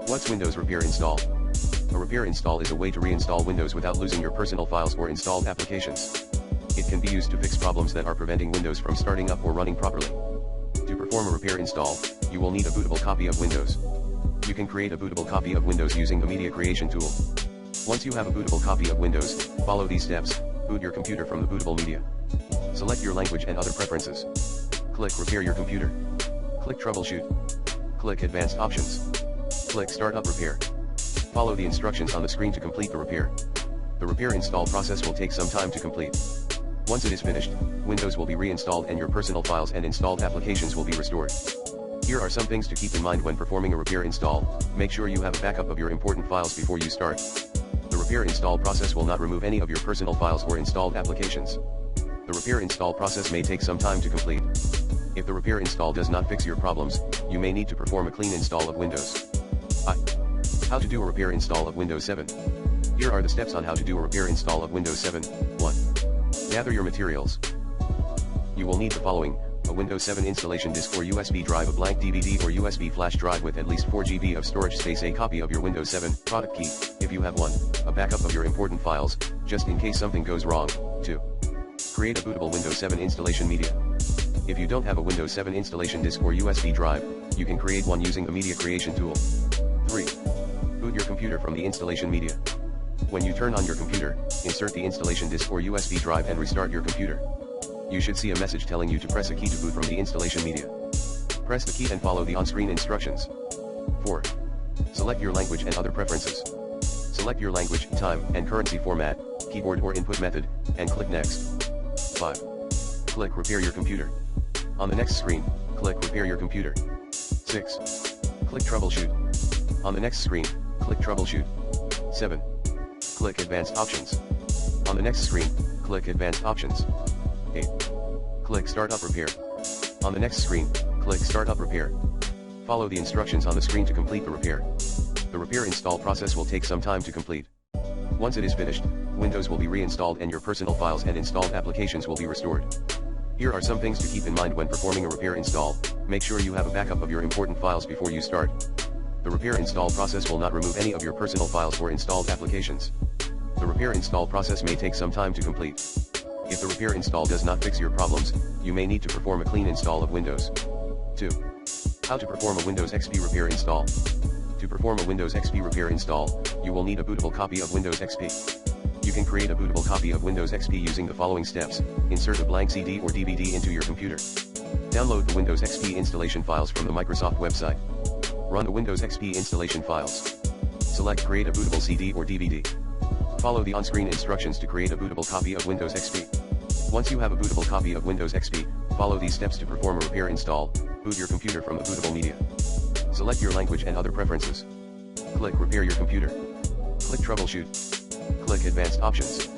What's Windows Repair Install? A repair install is a way to reinstall Windows without losing your personal files or installed applications. It can be used to fix problems that are preventing Windows from starting up or running properly. To perform a repair install, you will need a bootable copy of Windows. You can create a bootable copy of Windows using the Media Creation tool. Once you have a bootable copy of Windows, follow these steps. Boot your computer from the bootable media. Select your language and other preferences. Click Repair your computer. Click Troubleshoot. Click Advanced Options. Click Start Up Repair. Follow the instructions on the screen to complete the repair. The repair install process will take some time to complete. Once it is finished, Windows will be reinstalled and your personal files and installed applications will be restored. Here are some things to keep in mind when performing a repair install. Make sure you have a backup of your important files before you start. The repair install process will not remove any of your personal files or installed applications. The repair install process may take some time to complete. If the repair install does not fix your problems, you may need to perform a clean install of Windows. How to do a repair install of Windows 7. Here are the steps on how to do a repair install of Windows 7. 1. Gather your materials. You will need the following: a Windows 7 installation disk or USB drive, a blank DVD or USB flash drive with at least 4 GB of storage space, a copy of your Windows 7 product key, if you have one, a backup of your important files, just in case something goes wrong. 2. Create a bootable Windows 7 installation media. If you don't have a Windows 7 installation disk or USB drive, you can create one using the Media Creation tool. 3. Boot your computer from the installation media. When you turn on your computer, insert the installation disk or USB drive and restart your computer. You should see a message telling you to press a key to boot from the installation media. Press the key and follow the on-screen instructions. 4. Select your language and other preferences. Select your language, time, and currency format, keyboard or input method, and click Next. 5. Click Repair your computer. On the next screen, click Repair your computer. 6. Click Troubleshoot. On the next screen, click Troubleshoot. 7. Click Advanced Options. On the next screen, click Advanced Options. 8. Click Start Up Repair. On the next screen, click Start Up Repair. Follow the instructions on the screen to complete the repair. The repair install process will take some time to complete. Once it is finished, Windows will be reinstalled and your personal files and installed applications will be restored. Here are some things to keep in mind when performing a repair install. Make sure you have a backup of your important files before you start. The repair install process will not remove any of your personal files or installed applications. The repair install process may take some time to complete. If the repair install does not fix your problems, you may need to perform a clean install of Windows. 2. How to perform a Windows XP repair install. To perform a Windows XP repair install, you will need a bootable copy of Windows XP. You can create a bootable copy of Windows XP using the following steps. Insert a blank CD or DVD into your computer. Download the Windows XP installation files from the Microsoft website. Run the Windows XP installation files. Select Create a bootable CD or DVD. Follow the on-screen instructions to create a bootable copy of Windows XP. Once you have a bootable copy of Windows XP, follow these steps to perform a repair install. Boot your computer from the bootable media. Select your language and other preferences. Click Repair your computer. Click Troubleshoot. Click Advanced Options.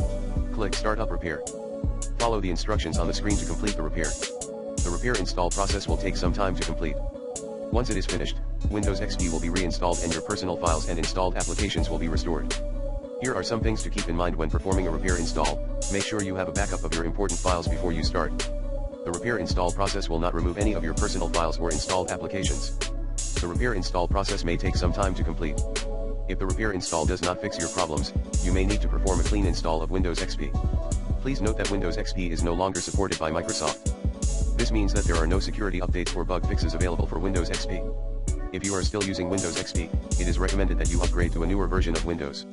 Click Start Up Repair. Follow the instructions on the screen to complete the repair. The repair install process will take some time to complete. Once it is finished, Windows XP will be reinstalled and your personal files and installed applications will be restored. Here are some things to keep in mind when performing a repair install. Make sure you have a backup of your important files before you start. The repair install process will not remove any of your personal files or installed applications. The repair install process may take some time to complete. If the repair install does not fix your problems, you may need to perform a clean install of Windows XP. Please note that Windows XP is no longer supported by Microsoft. This means that there are no security updates or bug fixes available for Windows XP. If you are still using Windows XP, it is recommended that you upgrade to a newer version of Windows.